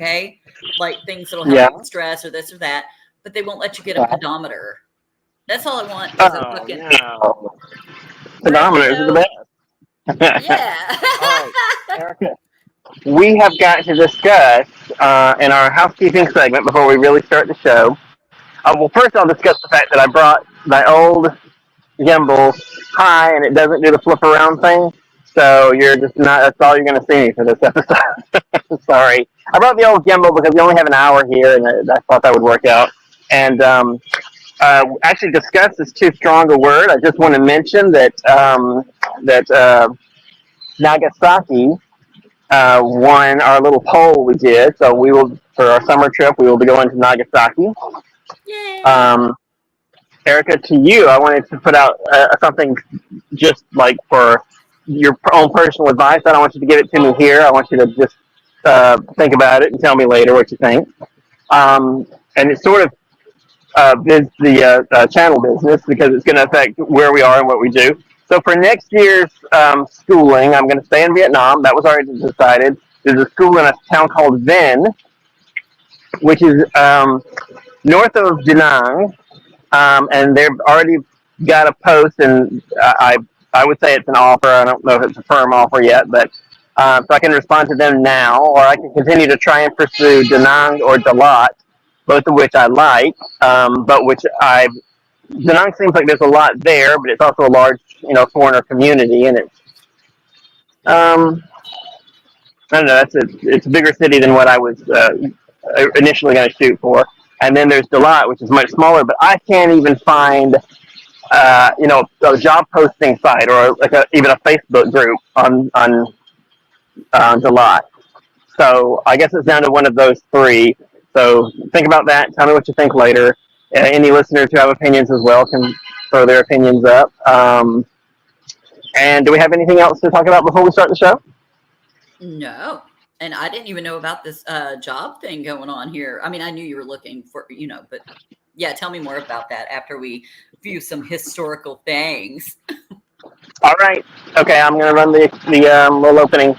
okay? Like things that'll help Yeah. with stress or this or that, but they won't let you get a pedometer. That's all I want is a Oh, fucking no. Pedometers are the best. Yeah. All right, Erica. We have got to discuss in our housekeeping segment before we really start the show. Well, first I'll discuss the fact that I brought my old gimbal high and it doesn't do the flip around thing. So you're just not, that's all you're going to see me for this episode. Sorry. I brought the old gimbal because we only have an hour here and I thought that would work out. And actually, discuss is too strong a word. I just want to mention that Nagasaki won our little poll we did. So we will, for our summer trip, we will be going to Nagasaki. Yay. Erica, to you, I wanted to put out something just like for your own personal advice. I don't want you to give it to me here. I want you to just think about it and tell me later what you think. And it's sort of the channel business because it's going to affect where we are and what we do. So for next year's schooling, I'm going to stay in Vietnam. That was already decided. There's a school in a town called Vinh, which is north of Da Nang, and they've already got a post, and I would say it's an offer. I don't know if it's a firm offer yet, but so I can respond to them now, or I can continue to try and pursue Da Nang or Dalat, both of which I like, but which Da Nang seems like there's a lot there, but it's also a large, foreigner community, and it's I don't know. It's a bigger city than what I was initially going to shoot for. And then there's Dalat, which is much smaller, but I can't even find, a job posting site or even a Facebook group on Dalat. So I guess it's down to one of those three. So think about that. Tell me what you think later. Any listeners who have opinions as well can throw their opinions up. And do we have anything else to talk about before we start the show? No. And I didn't even know about this job thing going on here. I mean, I knew you were looking for, but yeah, tell me more about that after we view some historical things. All right. Okay, I'm going to run the little opening.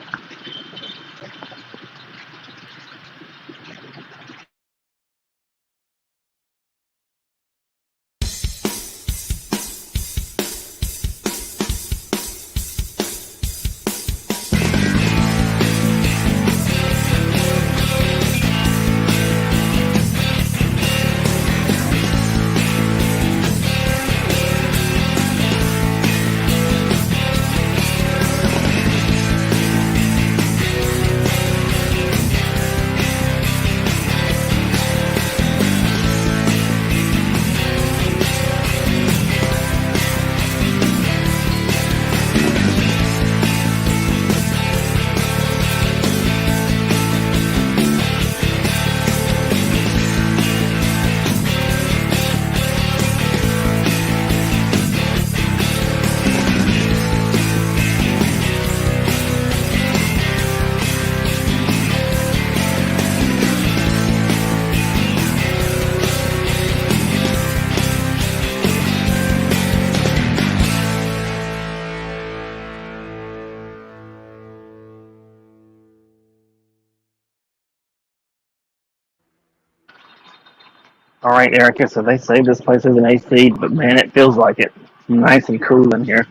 All right, Erica, so they say this place is an AC, but man, it feels like it. It's nice and cool in here.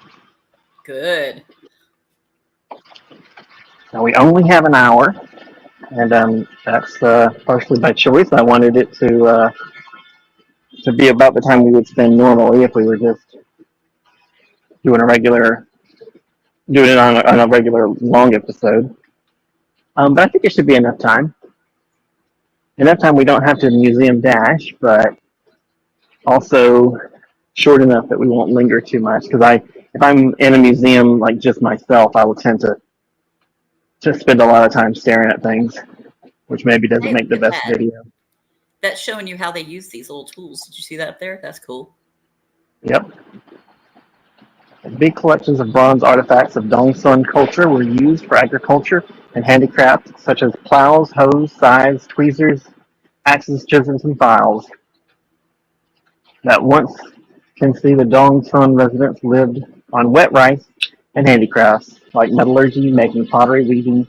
Good. Now, we only have an hour, and that's partially by choice. I wanted it to be about the time we would spend normally if we were just doing it on a regular long episode. But I think it should be enough time. Enough time we don't have to museum dash, but also short enough that we won't linger too much. Because if I'm in a museum like just myself, I will tend to spend a lot of time staring at things, which maybe doesn't make the best video. That's showing you how they use these little tools. Did you see that up there? That's cool. Yep. Big collections of bronze artifacts of Dongsun culture were used for agriculture and handicraft, such as plows, hoes, scythes, tweezers, axes, chisels, and files. That once can see the Dongsun residents lived on wet rice and handicrafts, like metallurgy, making pottery, weaving,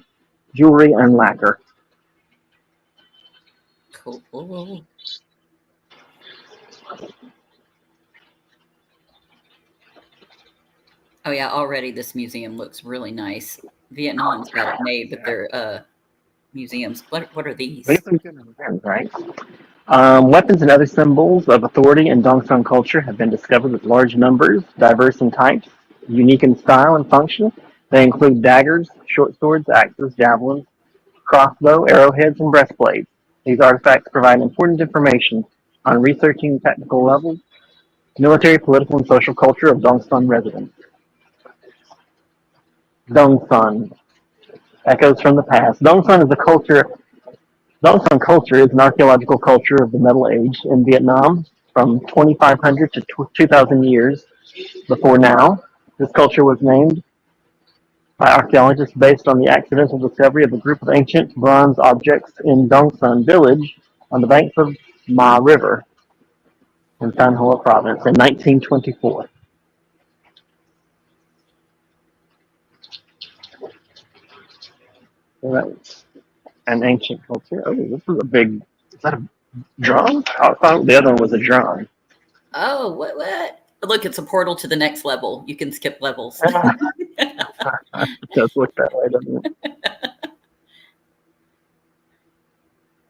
jewelry, and lacquer. Cool. Oh yeah, already this museum looks really nice. Vietnam's got it made, but their museums. What are these? These are good events, right? Weapons and other symbols of authority in Dongson culture have been discovered with large numbers, diverse in types, unique in style and function. They include daggers, short swords, axes, javelins, crossbow, arrowheads, and breastplates. These artifacts provide important information on researching technical levels, military, political, and social culture of Dongson residents. Dongson, echoes from the past. Dongson culture is an archaeological culture of the Middle Age in Vietnam from 2,500 to 2,000 years before now. This culture was named by archaeologists based on the accidental discovery of a group of ancient bronze objects in Dongsan village on the banks of Ma River in San Hoa province in 1924. So that's an ancient culture. Oh, this is a big. Is that a drum? Oh, I thought the other one was a drum. Oh, what? Look, it's a portal to the next level. You can skip levels. It does look that way, doesn't it?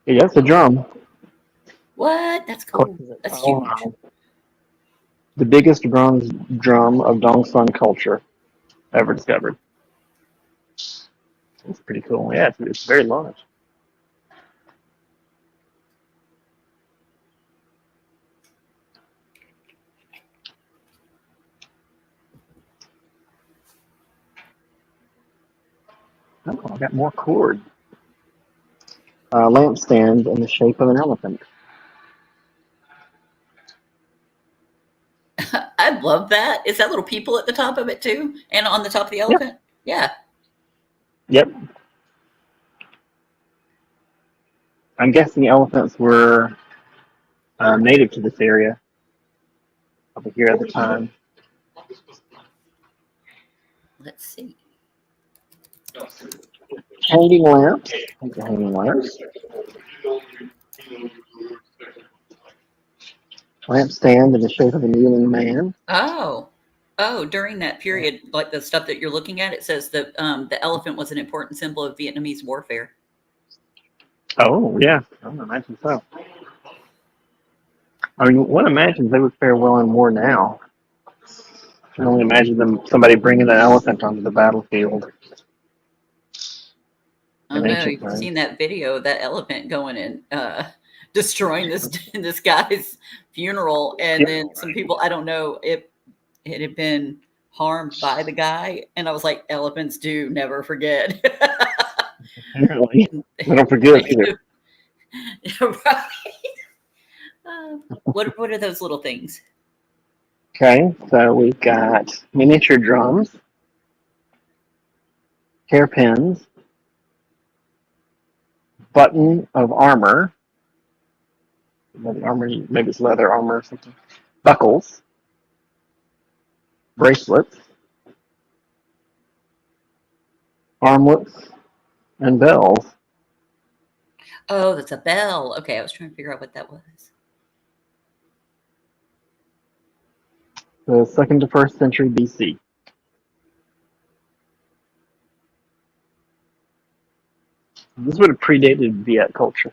Yeah, it's a drum. What? That's cool. That's huge. The biggest bronze drum of Dongsan culture ever discovered. It's pretty cool. Yeah, it's very large. Oh, I got more cord. Lampstand in the shape of an elephant. I love that. Is that little people at the top of it too? And on the top of the Yep. elephant? Yeah. Yep. I'm guessing elephants were native to this area over here at the time. Let's see. Hanging lamps. Hanging lamps. Lampstand in the shape of a kneeling man. Oh, during that period, like the stuff that you're looking at, it says that the elephant was an important symbol of Vietnamese warfare. Oh, yeah. I would imagine so. I mean, one imagines they would fare well in war now. I can only imagine somebody bringing an elephant onto the battlefield. I don't know. You've seen that video of that elephant going and destroying this guy's funeral, and then some people, I don't know if it had been harmed by the guy, and I was like, elephants do never forget. Apparently, I don't forget either. Right. What are those little things? Okay, so we've got miniature drums, hairpins, button of armor. Maybe it's leather armor or something. Buckles, bracelets, armlets, and bells. Oh, that's a bell. Okay, I was trying to figure out what that was. The 2nd to 1st century BC. This would have predated Viet culture.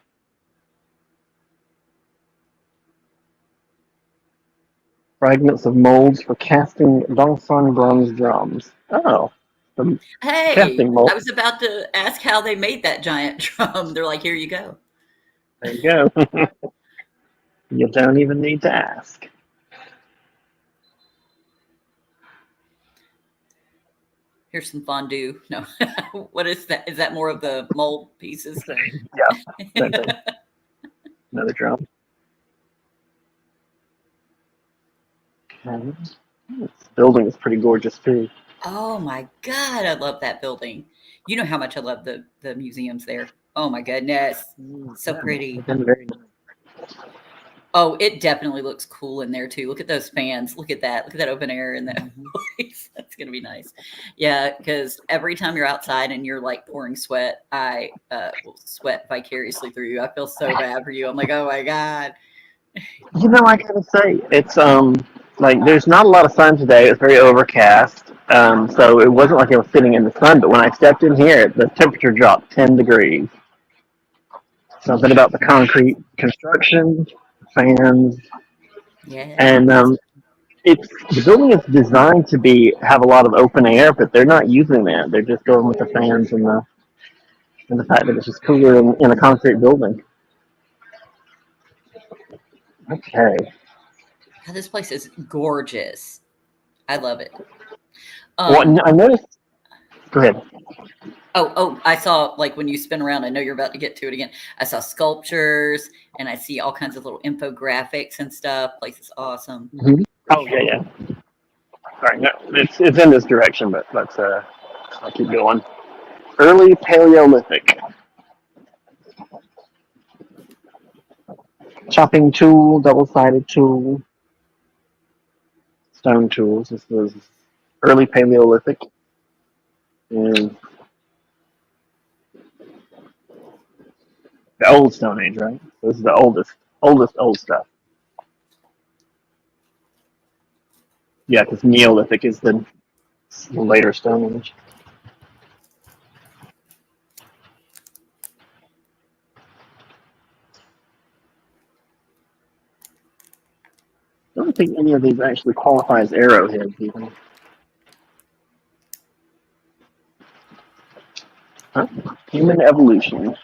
Fragments of molds for casting Dongsan bronze drums. Oh, the Hey, casting mold. I was about to ask how they made that giant drum. They're like, here you go. There you go. You don't even need to ask. Here's some fondue. No, what is that? Is that more of the mold pieces? Yeah, same thing. Another drum. Okay. This building is pretty gorgeous too. Oh my God, I love that building. You know how much I love the museums there. Oh my goodness, so pretty. It's been very nice. Oh, it definitely looks cool in there too. Look at those fans. Look at that. Look at that open air in that Mhm. place. That's gonna be nice. Yeah, because every time you're outside and you're like pouring sweat, I will sweat vicariously through you. I feel so bad for you. I'm like, oh my god. I gotta say, it's like there's not a lot of sun today. It's very overcast, so it wasn't like I was sitting in the sun. But when I stepped in here, the temperature dropped 10 degrees. Something about the concrete construction, fans, Yeah. and it's the building is designed to be have a lot of open air, but they're not using that. They're just going with the fans and the fact that it's just cooler in a concrete building. Okay. God, this place is gorgeous. I love it. Well, Um, I noticed. Go ahead. oh, I saw like when you spin around, I know you're about to get to it again. I saw sculptures and I see all kinds of little infographics and stuff. Place is awesome. Mm-hmm. Oh yeah, yeah. All right, no, it's in this direction, but let's I'll keep going. Early Paleolithic chopping tool, double-sided tool, stone tools. This was early Paleolithic, and the old Stone Age, right? This is the oldest old stuff. Yeah, because Neolithic is the later Stone Age. I don't think any of these actually qualify as arrowheads, even. Huh? Human evolution.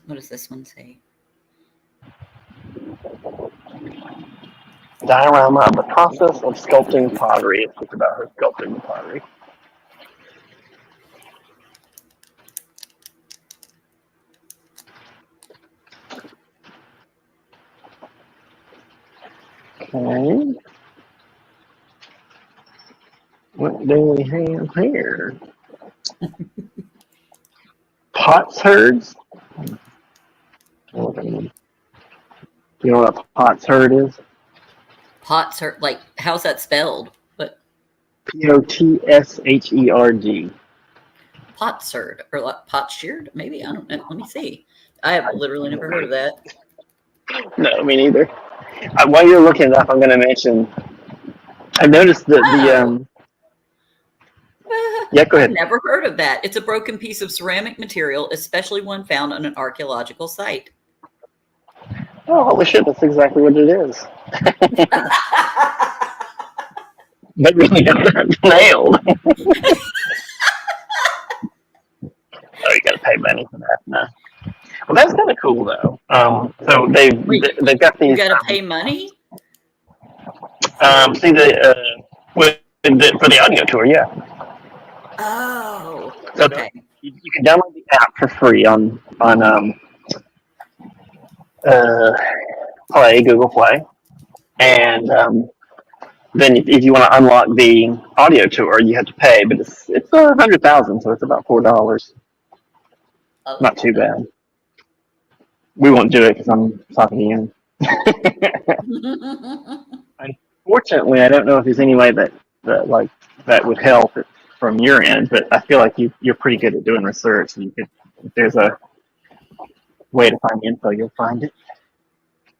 What does this one say? Diorama of the process of sculpting pottery. It's about her sculpting the pottery. Okay. What do we have here? Potsherds. Do you know what a potsherd is? Pots are like, how's that spelled? But Potsherd. potsherd or like potsherd? Maybe I don't know. Let me see. I have literally never heard of that. No, me neither. While you're looking it up, I'm going to mention. I noticed that the Oh, yeah. Go I've ahead. never heard of that. It's a broken piece of ceramic material, especially one found on an archaeological site. Oh, holy shit! That's exactly what it is. That really got that nailed. Oh, you got to pay money for that. No. Well, that's kind of cool though. So Wait, they've got you these. got to pay money? See for the audio tour, yeah. Oh, So okay. you can download the app for free on uh, Google Play, and then if you want to unlock the audio tour, you have to pay, but it's 100,000, so it's about $4. Not too Oh. bad. We won't do it because I'm talking to you. Unfortunately, I don't know if there's any way that would help from your end, but I feel like you're pretty good at doing research. And if there's a way to find the info, you'll find it.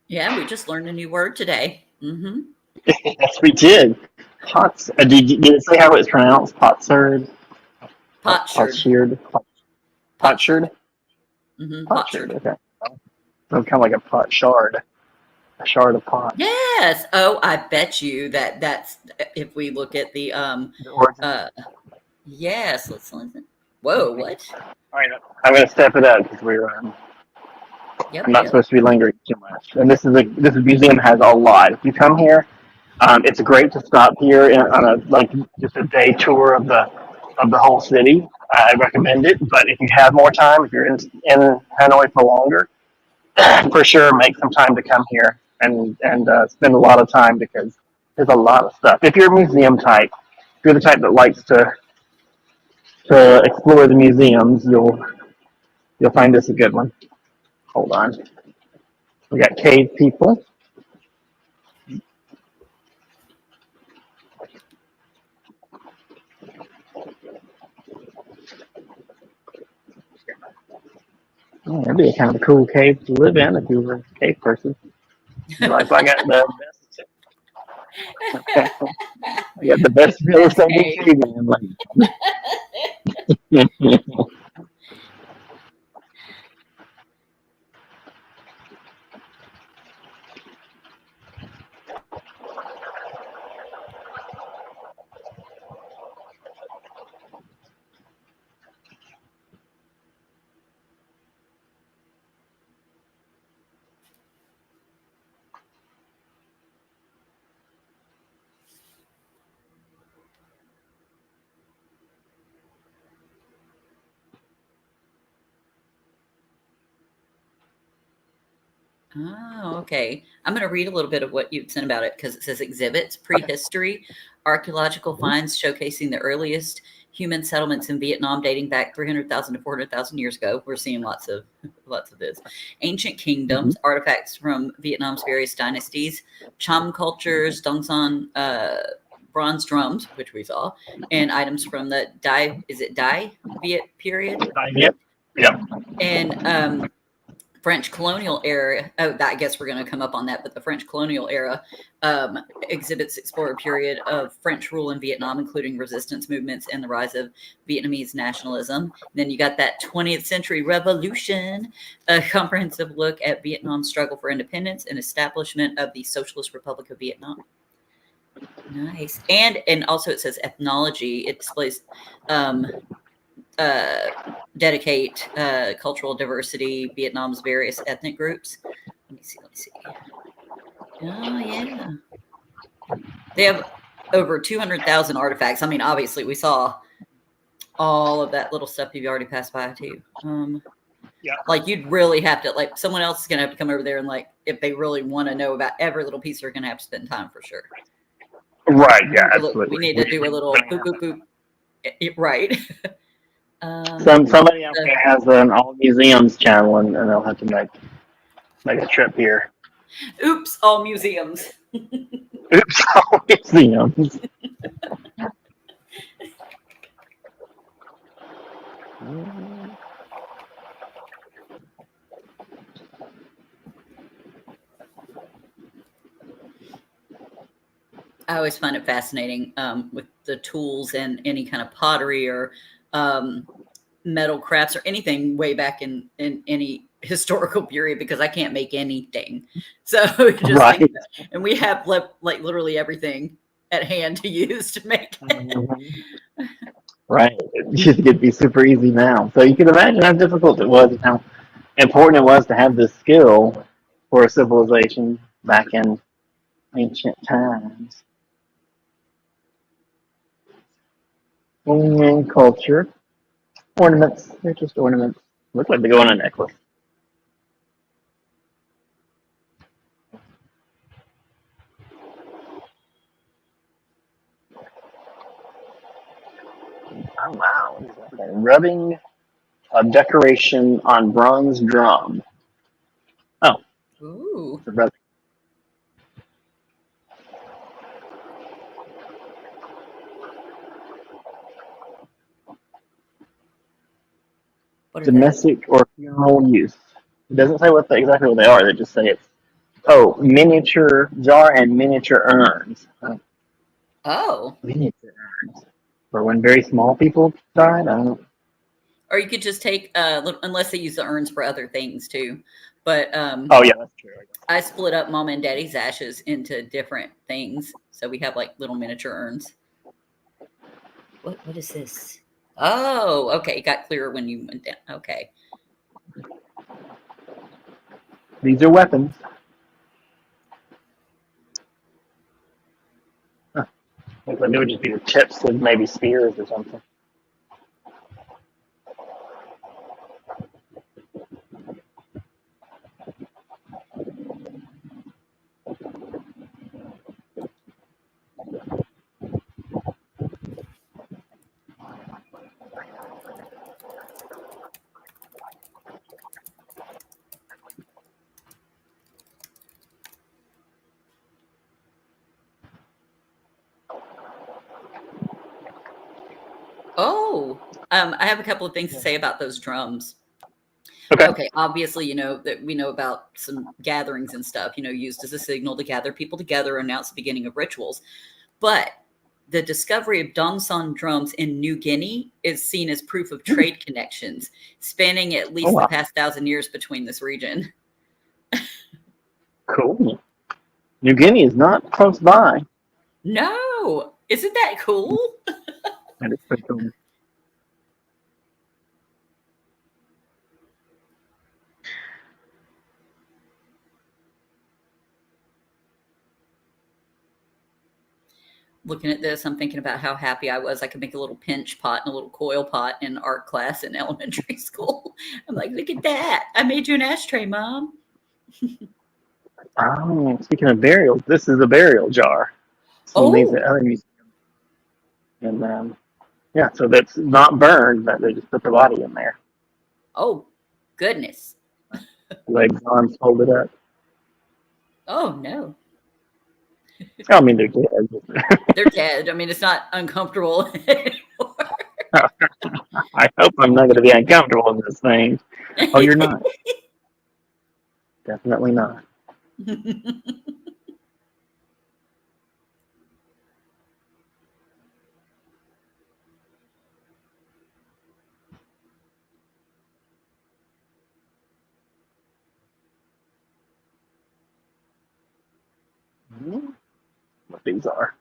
Yeah, we just learned a new word today. Mm-hmm. Yes, we did. Pots. Did it say how it's pronounced? Potsherd. Potsherd. Potsherd. Potsherd. Potsherd. Mm-hmm. Potsherd. Potsherd. Okay. So kind of like a pot shard. A shard of pot. Yes. Oh, I bet you that's if we look at the The origin. yes, let's listen. Whoa, what? All right, I'm going to step it up because Yep, I'm not yep. supposed to be lingering too much. And this museum has a lot. If you come here, it's great to stop here on just a day tour of of the whole city. I recommend it. But if you have more time, if you're in Hanoi for longer, for sure make some time to come here and spend a lot of time because there's a lot of stuff. If you're a museum type, if you're the type that likes to explore the museums, you'll find this a good one. Hold on. We got cave people. Oh, that'd be a kind of a cool cave to live in if you were a cave person. You're like, I got the best. I got the best real estate cave. in like. Oh, okay. I'm going to read a little bit of what you'd sent about it because it says exhibits, prehistory, archaeological finds showcasing the earliest human settlements in Vietnam dating back 300,000 to 400,000 years ago. We're seeing lots of this. Ancient kingdoms, artifacts from Vietnam's various dynasties, Cham cultures, Dongsan bronze drums, which we saw, and items from the Dai Viet period? Yep. Yep. And French colonial era. Oh, I guess we're going to come up on that. But the French colonial era exhibits explore a period of French rule in Vietnam, including resistance movements and the rise of Vietnamese nationalism. Then you got that 20th century revolution, a comprehensive look at Vietnam's struggle for independence and establishment of the Socialist Republic of Vietnam. Nice. And also it says ethnology. It displays dedicate cultural diversity, Vietnam's various ethnic groups. Let me see. Oh, yeah. They have over 200,000 artifacts. I mean, obviously, we saw all of that little stuff you've already passed by, too. Yeah. Like, you'd really have to, like, someone else is going to have to come over there and, like, if they really want to know about every little piece, they're going to have to spend time for sure. Right, yeah, absolutely. We need to do a little boop, boop, boop. Right. Somebody out there has an all museums channel, and they'll have to make a trip here. Oops, all museums. Oops, all museums. I always find it fascinating with the tools and any kind of pottery or metal crafts or anything way back in any historical period because I can't make anything. So just right. And we have like literally everything at hand to use to make it. Right. It'd be super easy now. So you can imagine how difficult it was and how important it was to have this skill for a civilization back in ancient times. And culture. Ornaments. They're just ornaments. Look like they go on a necklace. Oh, wow. Rubbing a decoration on bronze drum. Oh. Ooh. Domestic or funeral use. It doesn't say exactly what they are. They just say it's miniature jar and miniature urns. Oh. Miniature urns. For when very small people died. I don't know. Or you could just take unless they use the urns for other things too. But oh yeah, that's true. I split up mom and daddy's ashes into different things. So we have like little miniature urns. What is this? Oh, okay. It got clearer when you went down. Okay. These are weapons. Huh. Looks like they would just be the tips of maybe spears or something. I have a couple of things to say about those drums. Okay. Okay, obviously, that we know about some gatherings and stuff, used as a signal to gather people together, announce the beginning of rituals. But the discovery of Dongson drums in New Guinea is seen as proof of trade connections, spanning at Oh, least the wow. past 1,000 years between this region. Cool. New Guinea is not close by. No, isn't that cool? That is pretty cool. Looking at this, I'm thinking about how happy I was. I could make a little pinch pot and a little coil pot in art class in elementary school. I'm like, look at that. I made you an ashtray, Mom. Oh, speaking of burials, this is a burial jar. Some of these Oh, at other museums. And yeah, so that's not burned, but they just put the body in there. oh, goodness. Legs, arms folded up. Oh, no. I mean, they're dead. They're dead. I mean, it's not uncomfortable anymore. I hope I'm not going to be uncomfortable in this thing. Oh, you're not. Definitely not. What these are.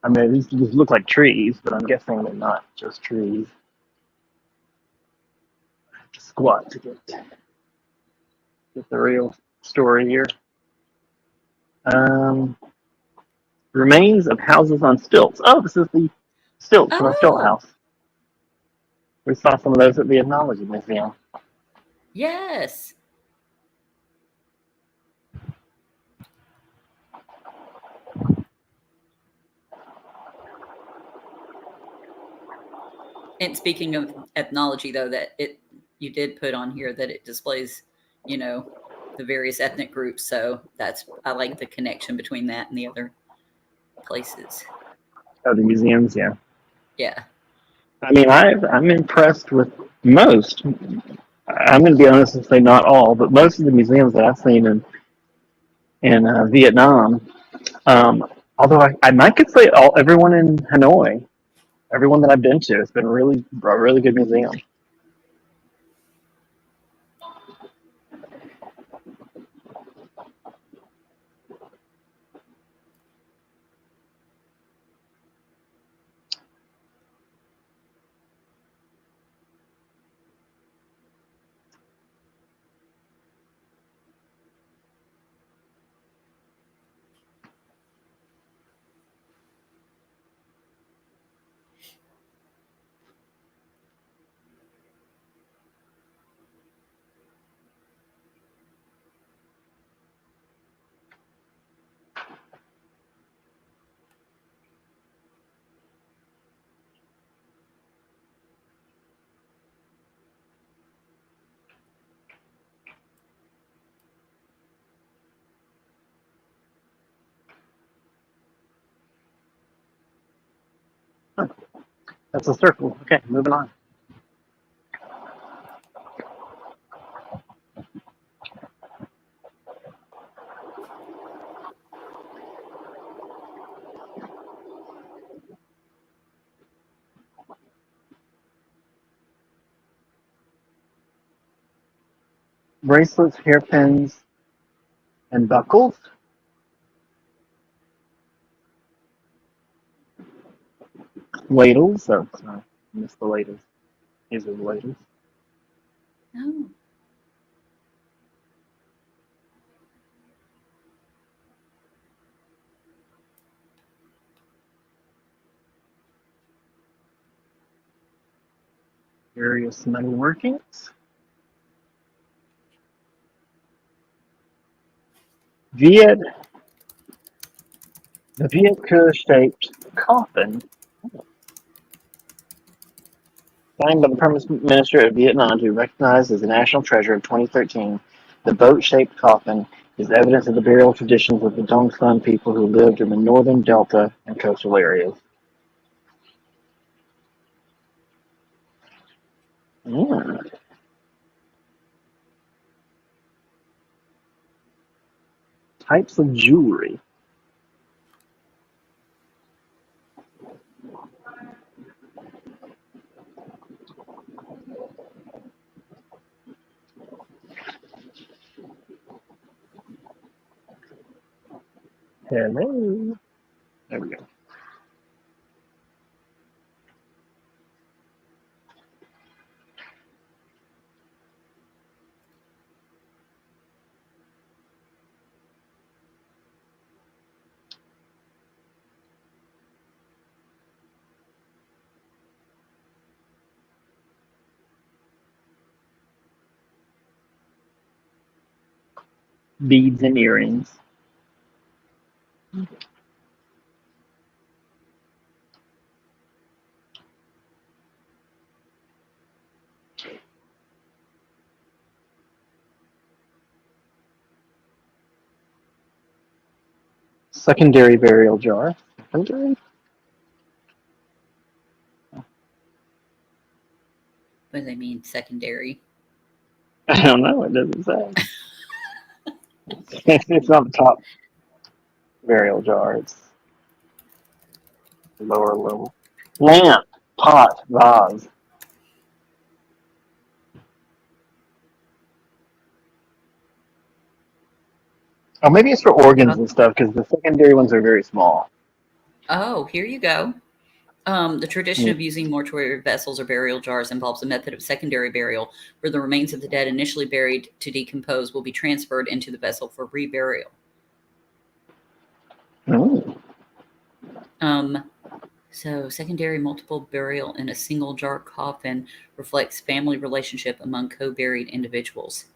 I mean, these just look like trees, but I'm guessing they're not just trees. I have to squat to get the real story here. Um, Remains of houses on stilts. Oh, this is the stilts from a stilt Oh, house. We saw some of those at the Ethnology Museum. yes. And speaking of ethnology, though, that you did put on here that it displays, the various ethnic groups. So I like the connection between that and the other places. Oh, the museums, yeah. Yeah. I mean, I'm impressed with most. I'm going to be honest and say not all, but most of the museums that I've seen in Vietnam. Although I might could say everyone in Hanoi, everyone that I've been to, it's been a really good museum. That's a circle. Okay, moving on. Bracelets, hairpins, and buckles. Ladles. Oh, sorry, I missed the ladles. These are the ladles. Oh. Various metal workings. Viet, the Viet shaped coffin signed by the Prime Minister of Vietnam to be recognized as the national treasure of 2013. The boat-shaped coffin is evidence of the burial traditions of the Dong Son people who lived in the northern delta and coastal areas. Mm. Types of jewelry. Hello. There we go. Beads and earrings. Secondary burial jar. Secondary? What do they mean, secondary? I don't know. It doesn't say. It's not the top burial jar. It's lower level. Lamp, pot, vase. Oh, maybe it's for organs and stuff because the secondary ones are very small. Oh, here you go. The tradition of using mortuary vessels or burial jars involves a method of secondary burial where the remains of the dead initially buried to decompose will be transferred into the vessel for reburial. Oh. So secondary multiple burial in a single jar coffin reflects family relationship among co-buried individuals.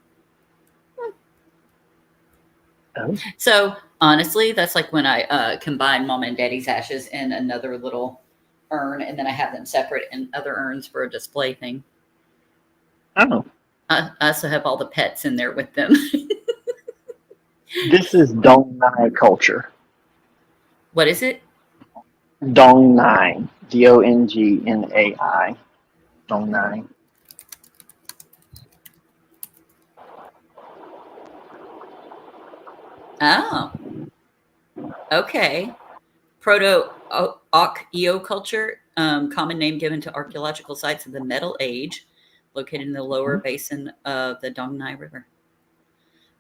Oh. So honestly, that's like when I combine mom and daddy's ashes in another little urn, and then I have them separate in other urns for a display thing. Oh. I also have all the pets in there with them. This is Dong Nai culture. What is it? Dong Nai. Dongnai. Dong Nai. Oh, okay. Proto-Eo culture, common name given to archaeological sites of the Metal Age, located in the lower basin of the Dongnai River.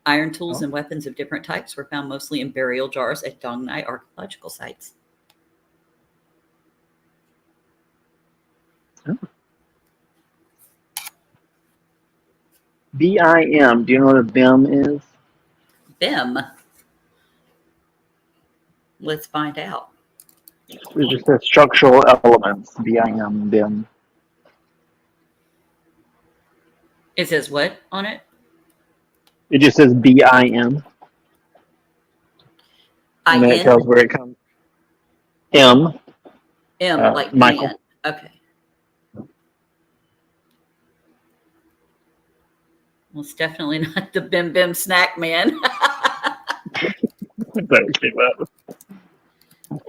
Iron tools and weapons of different types were found mostly in burial jars at Dongnai archaeological sites. Oh. BIM. Do you know what a BIM is? BIM. Let's find out. It just says structural elements. BIM. BIM. It says what on it? It just says BIM. And then it tells where it comes. M. Like Michael. man. Okay. Well, it's definitely not the Bim Bim snack man. That came up.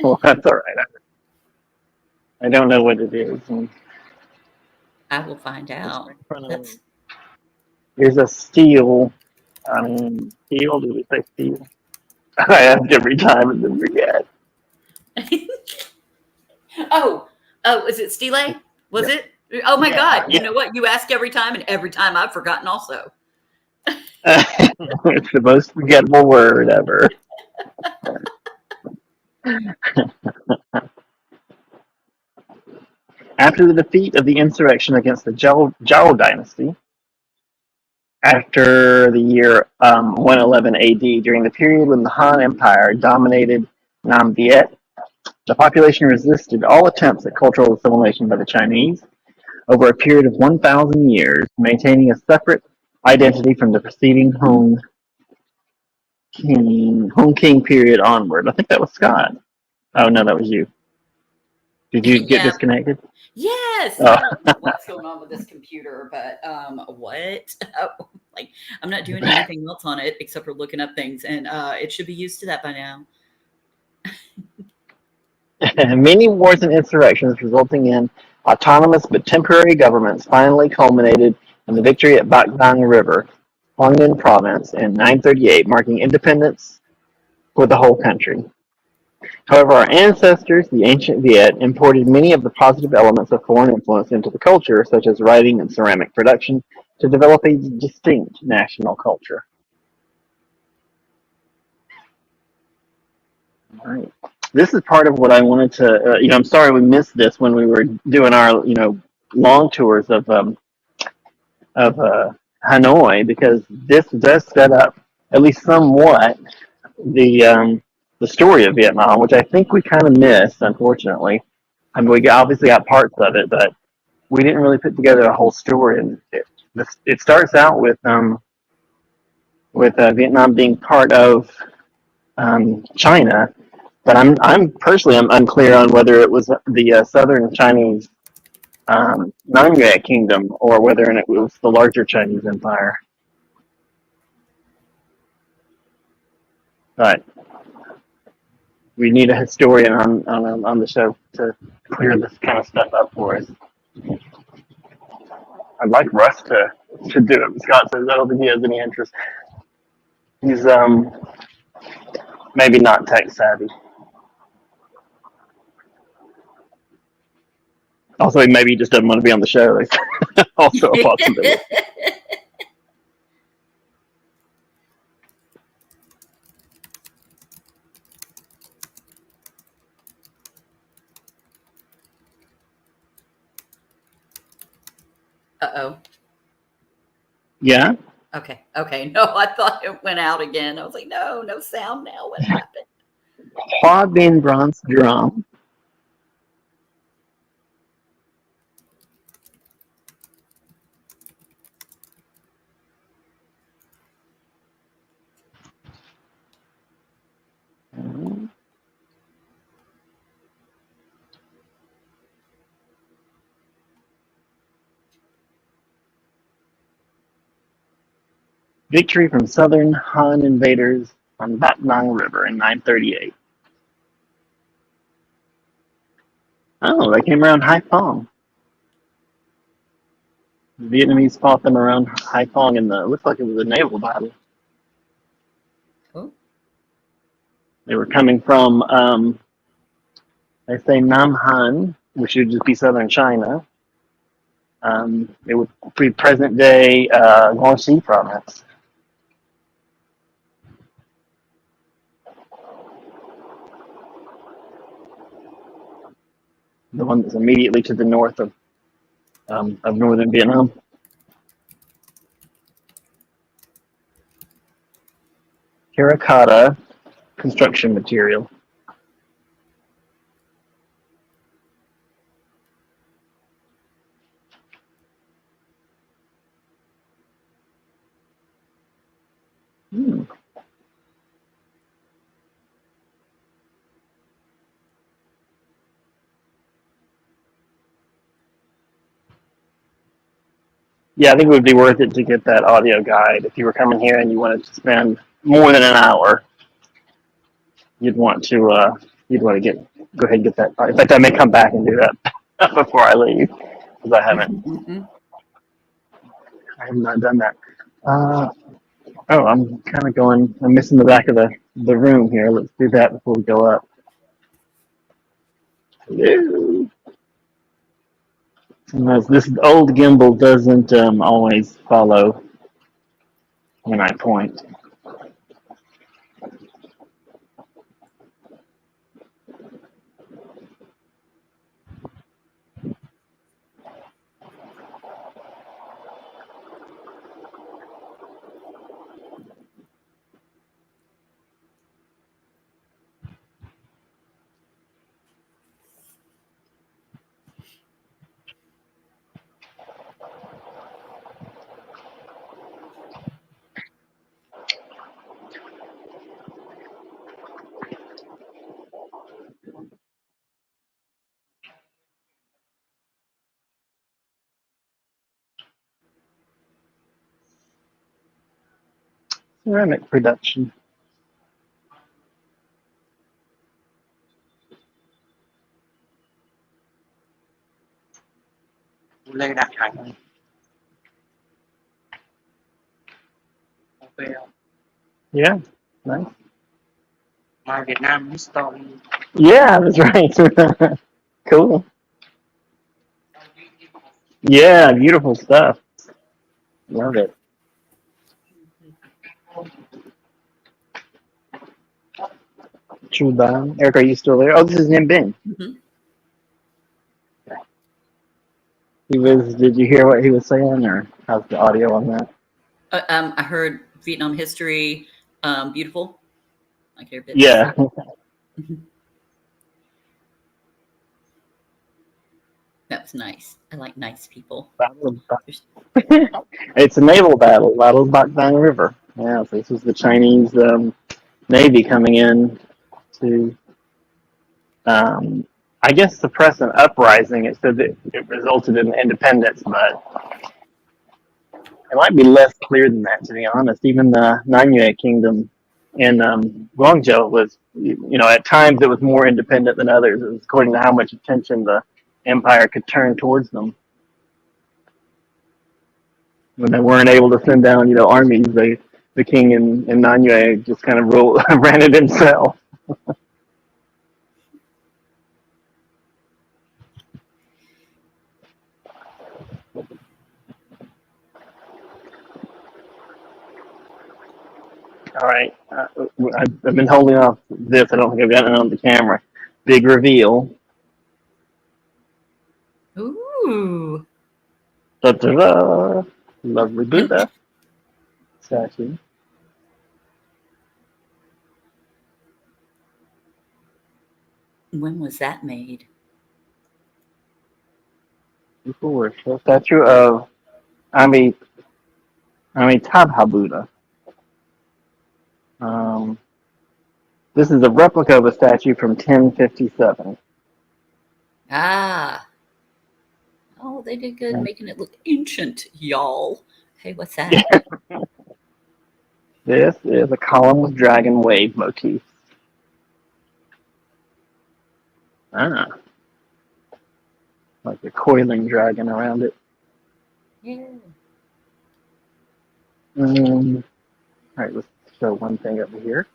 Well, that's all right. I don't know what it is. I will find out. Here's a steel. Steel. Do we say steel? I ask every time and then forget. Oh, is it stele? Was it? Oh my God! You know what? You ask every time, and every time I've forgotten. Also, it's the most forgettable word ever. After the defeat of the insurrection against the Zhao dynasty, after the year 111 AD, during the period when the Han Empire dominated Nam Viet, the population resisted all attempts at cultural assimilation by the Chinese over a period of 1,000 years, maintaining a separate identity from the preceding Hong King period onward. I think that was Scott. Oh, no, that was you. Did you get disconnected? Yes. I don't know what's going on with this computer, but what? Oh, like I'm not doing anything else on it except for looking up things, and it should be used to that by now. Many wars and insurrections resulting in Autonomous but temporary governments finally culminated in the victory at Bac Dang River, Quang Ninh Province, in 938, marking independence for the whole country. However, our ancestors, the ancient Viet, imported many of the positive elements of foreign influence into the culture, such as writing and ceramic production, to develop a distinct national culture. All right. This is part of what I wanted to, I'm sorry we missed this when we were doing our, long tours of Hanoi, because this does set up, at least somewhat, the story of Vietnam, which I think we kind of missed, unfortunately. I mean, we obviously got parts of it, but we didn't really put together a whole story. And it starts out with Vietnam being part of China, but I'm personally I'm unclear on whether it was the southern Chinese Nanyue Kingdom or whether it was the larger Chinese Empire. But we need a historian on the show to clear this kind of stuff up for us. I'd like Russ to do it. Scott says I don't think he has any interest. He's maybe not tech savvy. Also, maybe he just doesn't want to be on the show. Also a possibility. Uh-oh. Yeah? Okay. No, I thought it went out again. I was like, no sound now. What happened? Hoa Binh bronze drum. Victory from southern Han invaders on Bac Nang River in 938. Oh, they came around Haiphong. The Vietnamese fought them around Haiphong in looks like it was a naval battle. Oh. They were coming from, they say Nam Han, which would just be southern China. It would be present day Guangxi province. The one that's immediately to the north of northern Vietnam. Terracotta construction material. Yeah, I think it would be worth it to get that audio guide. If you were coming here and you wanted to spend more than an hour, you'd want to go ahead and get that. In fact, I may come back and do that before I leave because I have not done that. I'm kind of going. I'm missing the back of the room here. Let's do that before we go up. Hello. Sometimes this old gimbal doesn't always follow when I point. Ceramic production. Lê Đạt Hạnh. Ok không? Yeah, nice. My Vietnam history. Yeah, that's right. Cool. Yeah, beautiful stuff. Love it. Chuban. Eric, are you still there? Oh, this is Nim Bin. Mhm. He was. Did you hear what he was saying, or how's the audio on that? I heard Vietnam history, beautiful. I care bits. Yeah. That was nice. I like nice people. It's a naval battle of Bac Dang River. Yeah, so this was the Chinese Navy coming in to, I guess, suppress an uprising. It said that it resulted in independence, but it might be less clear than that, to be honest. Even the Nanyue Kingdom in Guangzhou was, at times it was more independent than others. It was according to how much attention the empire could turn towards them. When they weren't able to send down, armies, the king in Nanyue just kind of ran it himself. All right, I've been holding off this. I don't think I've gotten it on the camera. Big reveal. Ooh. Da-da-da. Lovely Buddha statue. When was that made? A statue of Amitabha Buddha. This is a replica of a statue from 1057. Ah. Oh, they did good making it look ancient, y'all. Hey, what's that? Yeah. This is a column with dragon wave motifs. Ah. Like a coiling dragon around it. Yeah. All right, let's show one thing over here.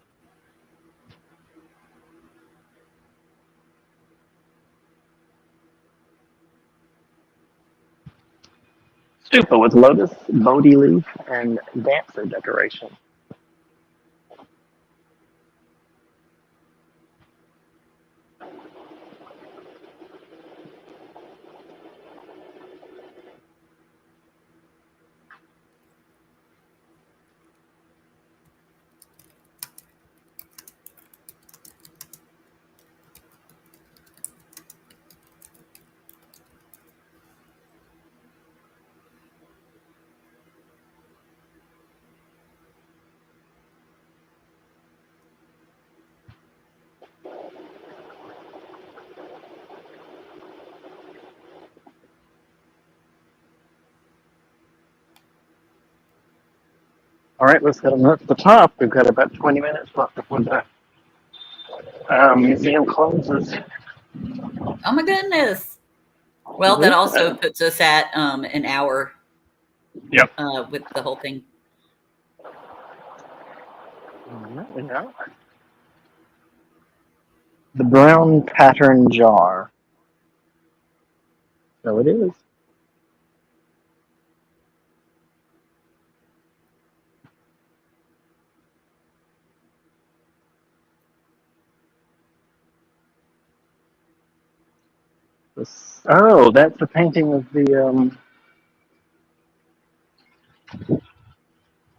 Stupa with lotus, Bodhi leaf, and dancer decoration. All right, let's head on up to the top. We've got about 20 minutes left before the museum closes. Oh my goodness. Well, that also puts us at an hour. Yep. With the whole thing. Yeah. The brown pattern jar. So it is. Oh, that's the painting of the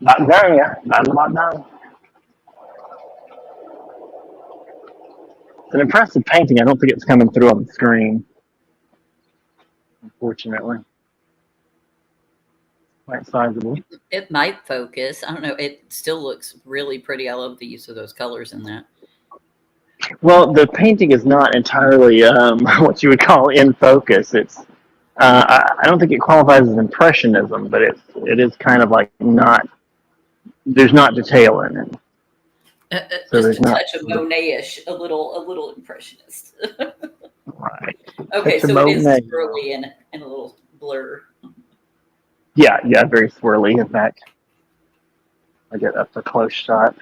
Bạn Giang, yeah, that's Bạn Giang. It's an impressive painting. I don't think it's coming through on the screen, unfortunately. Quite sizable. It might focus. I don't know. It still looks really pretty. I love the use of those colors in that. Well, the painting is not entirely what you would call in focus. It's I don't think it qualifies as impressionism, but it is kind of like not. There's not detail in it. So Just a touch of Monet-ish, a little impressionist. Right. Okay, so it is early and a little blur. Yeah, very swirly. In fact, I get up to close shot.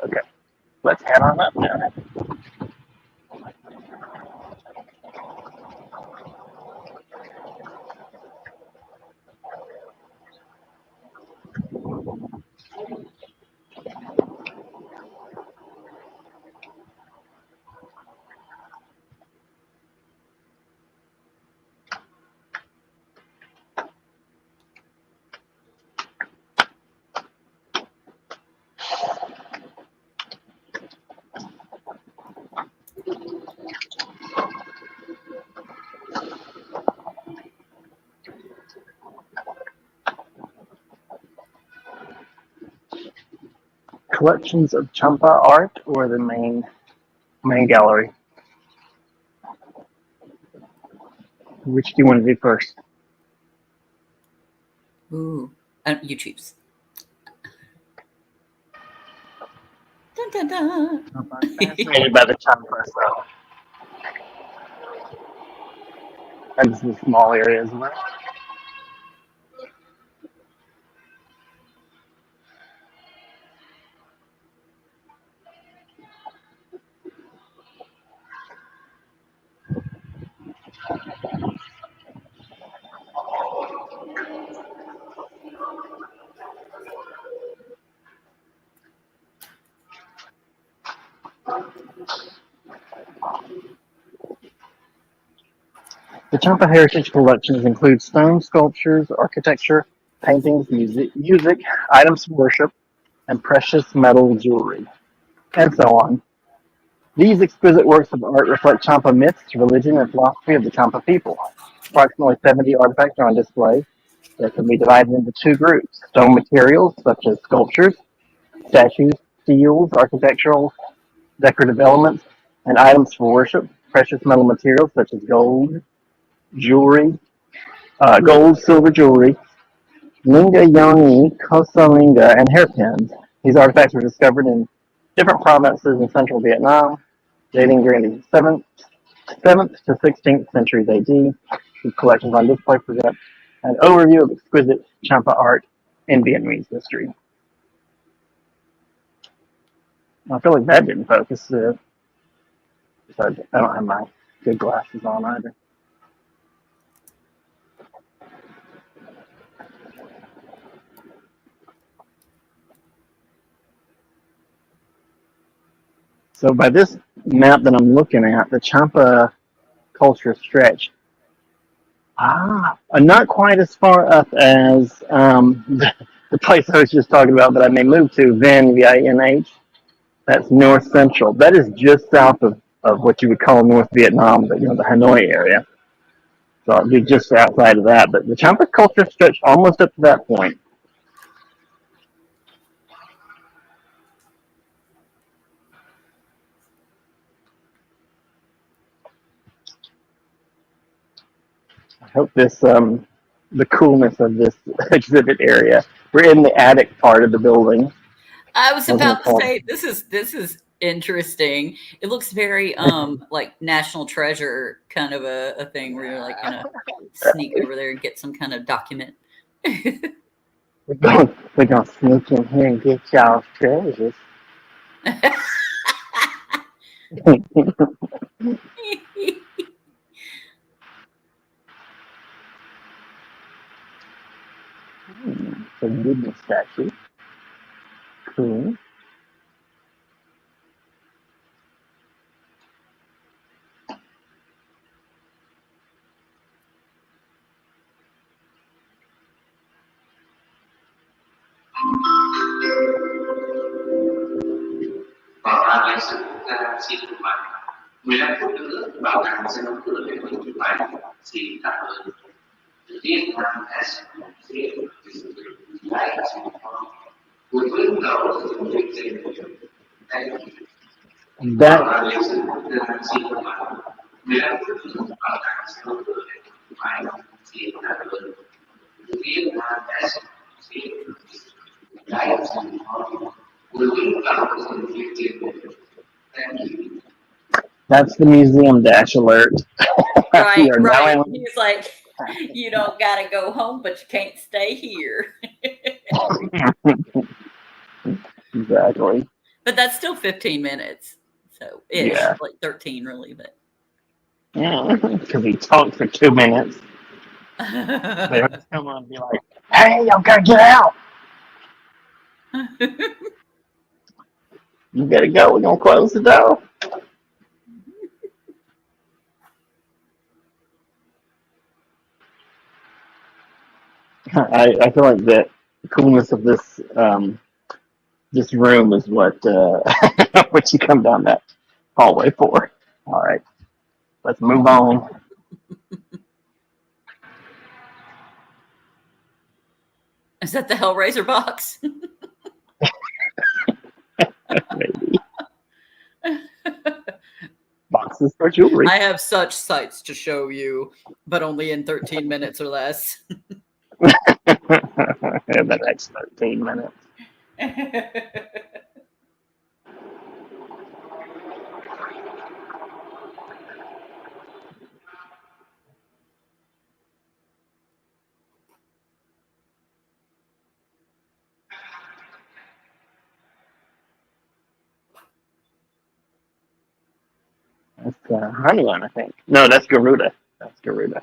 Okay, let's head on up now. Collections of Champa art or the main gallery? Which do you want to do first? Ooh, you choose. Dun, dun, dun. I'm fascinated by the Champa, so. And this is a small area as well. The Champa Heritage Collections include stone sculptures, architecture, paintings, music, items of worship, and precious metal jewelry, and so on. These exquisite works of art reflect Champa myths, religion, and philosophy of the Champa people. Approximately 70 artifacts are on display that can be divided into two groups: stone materials, such as sculptures, statues, seals, architectural, decorative elements, and items for worship, precious metal materials, such as gold, jewelry, gold, silver jewelry, linga yoni, kosa linga, and hairpins. These artifacts were discovered in different provinces in central Vietnam, dating during the 7th to 16th centuries AD. These collections on display present an overview of exquisite Champa art in Vietnamese history. I feel like that didn't focus. Besides, I don't have my good glasses on either. So by this map that I'm looking at, the Champa culture stretched not quite as far up as the place I was just talking about that I may move to, Vinh, V-I-N-H. That's north central. That is just south of what you would call North Vietnam, the Hanoi area. So it'd be just outside of that. But the Champa culture stretched almost up to that point. I hope the coolness of this exhibit area. We're in the attic part of the building. I was about to say this is interesting. It looks very like National Treasure kind of a thing where you're like gonna sneak over there and get some kind of document. We're gonna sneak in here and get y'all treasures. It's a wooden statue. Cool. Bảo tàng lịch sử quốc gia xin được bài 15 phút nữa bảo tàng sẽ đóng cửa để mở trình bày. Xin cảm ơn. Trước tiên là S sẽ lại xin cùng với đầu sử dụng dịch bảo tàng lịch sử quốc gia xin được bài 15 phút nữa bảo tàng sẽ đóng cửa để mở trình 5 feet under. The Vietnam has guides and will be found in 15 minutes. Thank you. That's the museum dash alert. Right, We are now right. in. He's like, you don't got to go home, but you can't stay here. Exactly. But that's still 15 minutes. So ish, Yeah. like 13 really, but. Because he talked for 2 minutes. They'll just come on and be like, "Hey, y'all gotta get out! You gotta go. We're gonna close the door." I feel like the coolness of this room is what what you come down that hallway for. All right, let's move on. Is that the Hellraiser box? Maybe boxes for jewelry. I have such sights to show you, but only in 13 minutes or less. In the next 13 minutes. That's Hanuman, I think. No, that's Garuda. That's Garuda.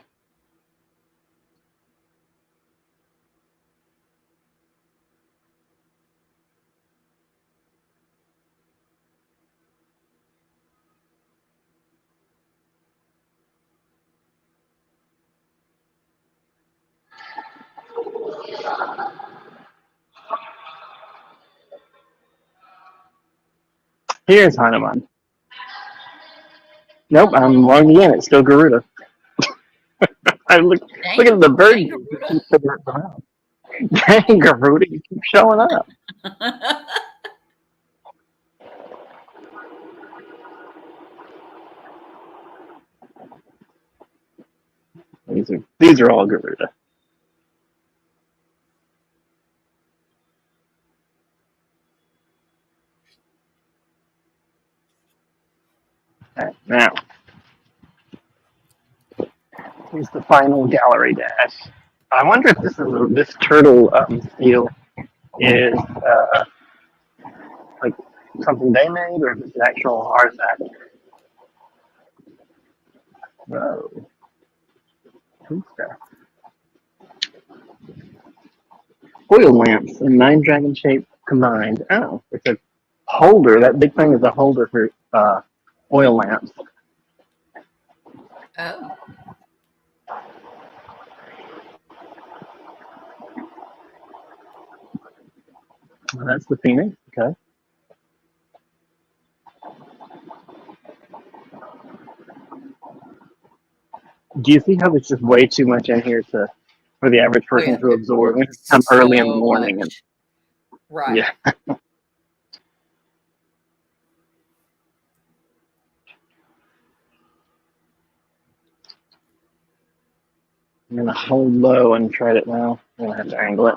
Here's Hanuman. Nope, I'm wrong again. It's still Garuda. I look at the bird. Dang, You keep figuring it out. Dang, Garuda, you keep showing up. These are all Garuda. Right, now, here's the final gallery dash. I wonder if this turtle seal is like something they made, or if it's an actual artifact. Whoa, cool stuff. Oil lamps and 9 dragon shape combined. Oh, it's a holder. That big thing is a holder for oil lamps. Oh. Well, that's the Phoenix. Okay. Do you see how there's just way too much in here for the average Oh, person yeah. to absorb? We It's come early in the so morning much. and Right. yeah. I'm gonna hold low and try it now. I'm gonna have to angle it.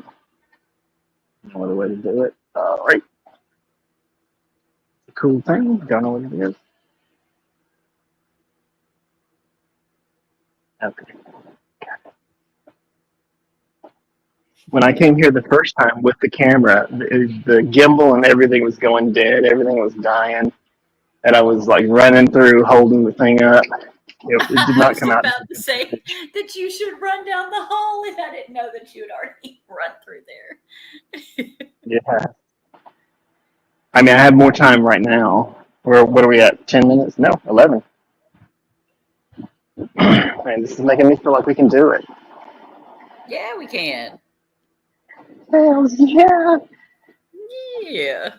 No other way to do it. All right. It's a cool thing. Don't know what it is. Okay. When I came here the first time with the camera, the gimbal and everything was going dead. Everything was dying, and I was like running through, holding the thing up. It did I not was come out. about to say that you should run down the hall, and I didn't know that you had already run through there. Yeah. I mean, I have more time right now. What are we at? 10 minutes? No, 11. Man, this is making me feel like we can do it. Yeah, we can. Hells yeah. Yeah.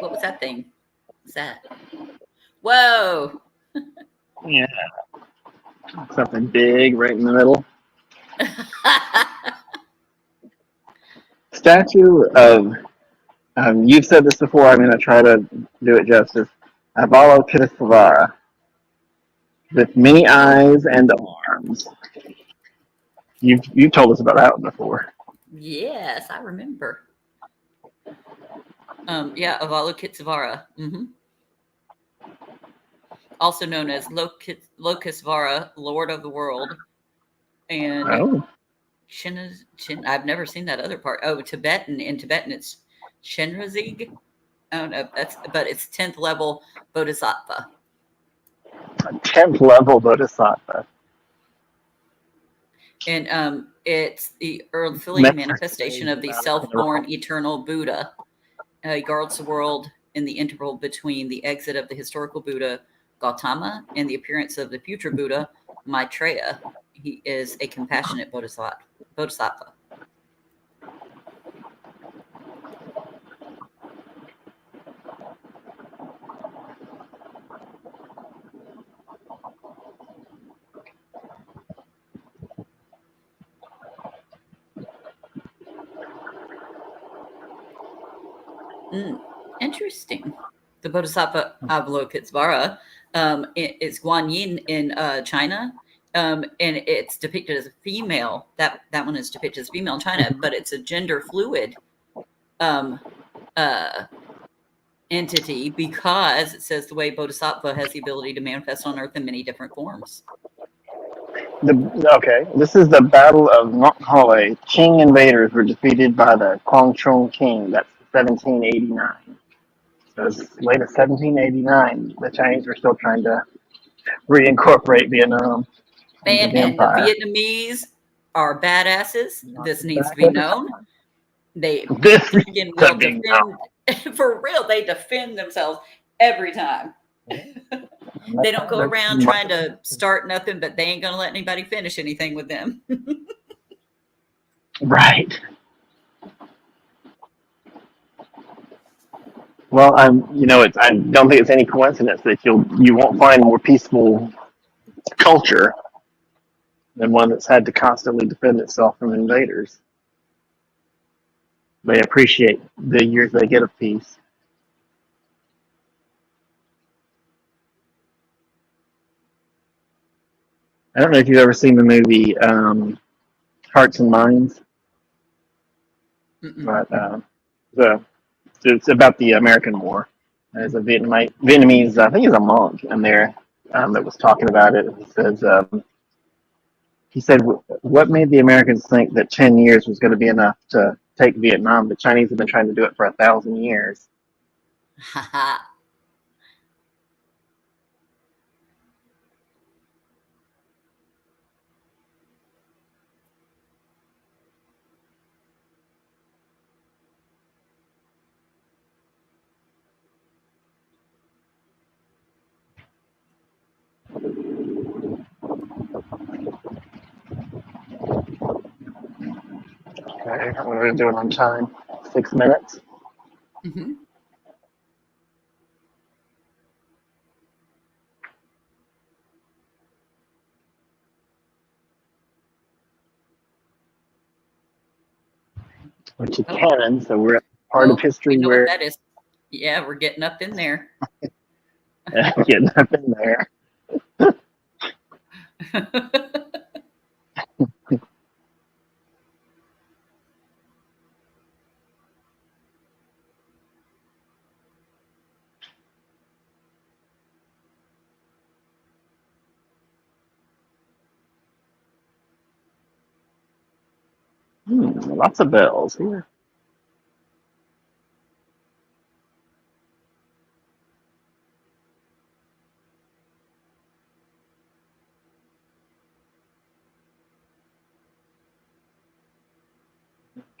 what was that thing? What's that? Whoa! Yeah, something big right in the middle. Statue of, you've said this before, I'm going to try to do it justice. Avalokitesvara, with many eyes and arms. You've told us about that one before. Yes, I remember. Yeah, Avalokitesvara. Also known as Lokisvara, Lord of the World, and Oh, I've never seen that other part. Oh, Tibetan. In Tibetan, it's Chenrezig. I don't know. But it's 10th level Bodhisattva. 10th level Bodhisattva. And it's the earthly manifestation of the self-born eternal Buddha. He guards the world in the interval between the exit of the historical Buddha Gautama and the appearance of the future Buddha Maitreya. He is a compassionate Bodhisattva. Interesting. The Bodhisattva Avalokitesvara is Guanyin in China, and it's depicted as a female. That one is depicted as female in China, but it's a gender fluid entity because it says the way Bodhisattva has the ability to manifest on Earth in many different forms. Okay, this is the Battle of Nokhalay. Qing invaders were defeated by the Kwangchong King. That's 1789. So it's late of 1789. The Chinese were still trying to reincorporate Vietnam into And the empire. the Vietnamese are badasses. This needs to be known. They This freaking will defend. For real, they defend themselves every time. They don't go around trying to start nothing, but they ain't gonna let anybody finish anything with them. Right. Well, I don't think it's any coincidence that you won't find a more peaceful culture than one that's had to constantly defend itself from invaders. They appreciate the years they get of peace. I don't know if you've ever seen the movie Hearts and Minds, but it's about the American War. There's a Vietnamese, I think he's a monk in there that was talking about it. He said, what made the Americans think that 10 years was going to be enough to take Vietnam? The Chinese have been trying to do it for 1,000 years. Okay, I'm going to do it on time. 6 minutes. Mm-hmm. Which is canon, so we're at part of history we know where what that is. Yeah, we're getting up in there. getting up in there. Lots of bells here.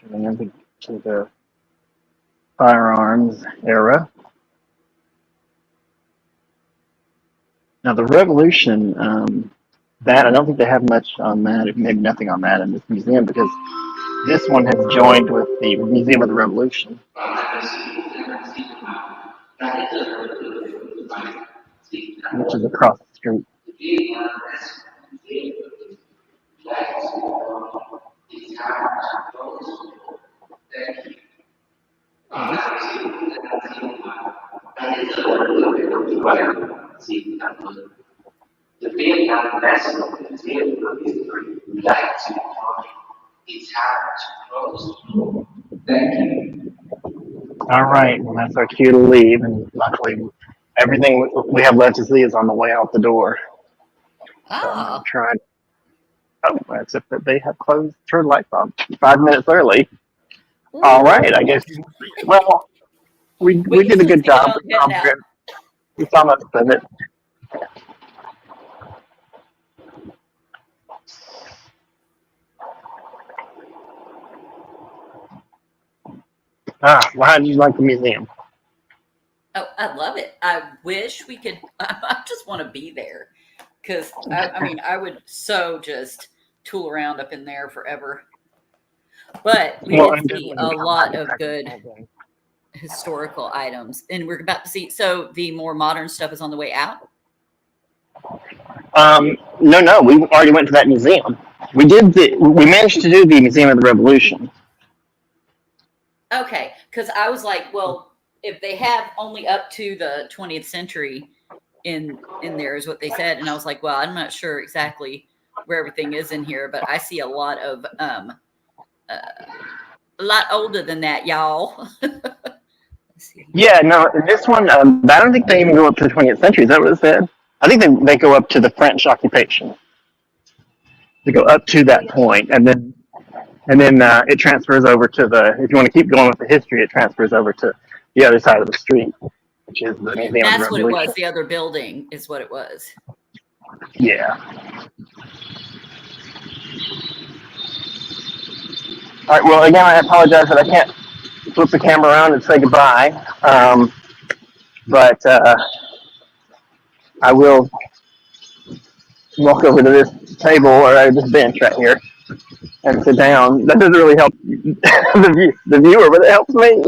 Getting into the firearms era. Now the Revolution, that I don't think they have much on that, maybe nothing on that in this museum because this one has joined with the Museum of the Revolution. which is across the street. The Vietnam national museum of history would like to join its close. Thank you. All right, well, that's our cue to leave, and luckily, everything we have left to see is on the way out the door. So I'm Ah, trying. Oh, except that they have closed, turned lights on 5 minutes early. All right, I guess. Well, we we did get a to good see it job. all getting out. We saw most of it. Well, how did you like the museum? Oh, I love it. I wish we could. I just want to be there because I mean, I would so just tool around up in there forever. But we Well, did I'm see definitely a gonna come back lot and of practice good all day. historical items, and we're about to see. So the more modern stuff is on the way out. No, we already went to that museum. We managed to do the Museum of the Revolution. Okay, because I was like, well, if they have only up to the 20th century in there is what they said, and I was like, well, I'm not sure exactly where everything is in here, but I see a lot of a lot older than that, y'all. Let's see. Yeah, no, this one, I don't think they even go up to the 20th century. Is that what it said? I think they go up to the French occupation. They go up to that point, and then it transfers over to the. If you want to keep going with the history, it transfers over to the other side of the street, which is the Museum of the That's what it Revolution. was. The other building is what it was. Yeah. All right. Well, again, I apologize that I can't flip the camera around and say goodbye, but I will walk over to this table or this bench right here and sit down. That doesn't really help the viewer, but it helps me.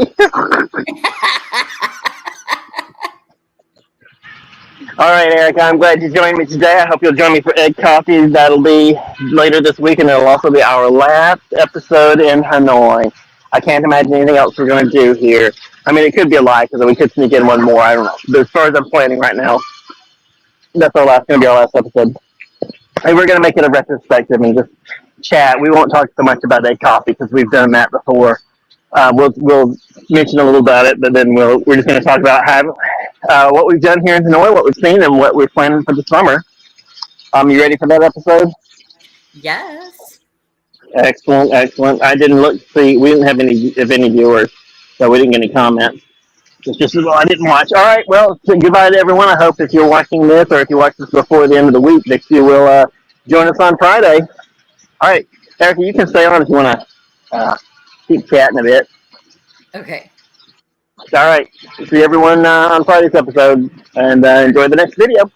All right, Erica, I'm glad you joined me today. I hope you'll join me for Egg Coffee. That'll be later this week, and it'll also be our last episode in Hanoi. I can't imagine anything else we're going to do here. I mean, it could be a lie, because we could sneak in one more. I don't know. But as far as I'm planning right now, that's going to be our last episode. And we're going to make it a retrospective and just chat. We won't talk so much about Egg Coffee, because we've done that before. We'll mention a little about it, but then we're just going to talk about what we've done here in Hanoi, what we've seen, and what we're planning for the summer. You ready for that episode? Yes. Excellent. I didn't look to see. We didn't have any viewers, so we didn't get any comments. It's just, well, I didn't watch. All right, well, so goodbye to everyone. I hope if you're watching this or if you watch this before the end of the week, that you will join us on Friday. All right, Erica, you can stay on if you want to keep chatting a bit. Okay. All right. See everyone on Friday's episode, and enjoy the next video.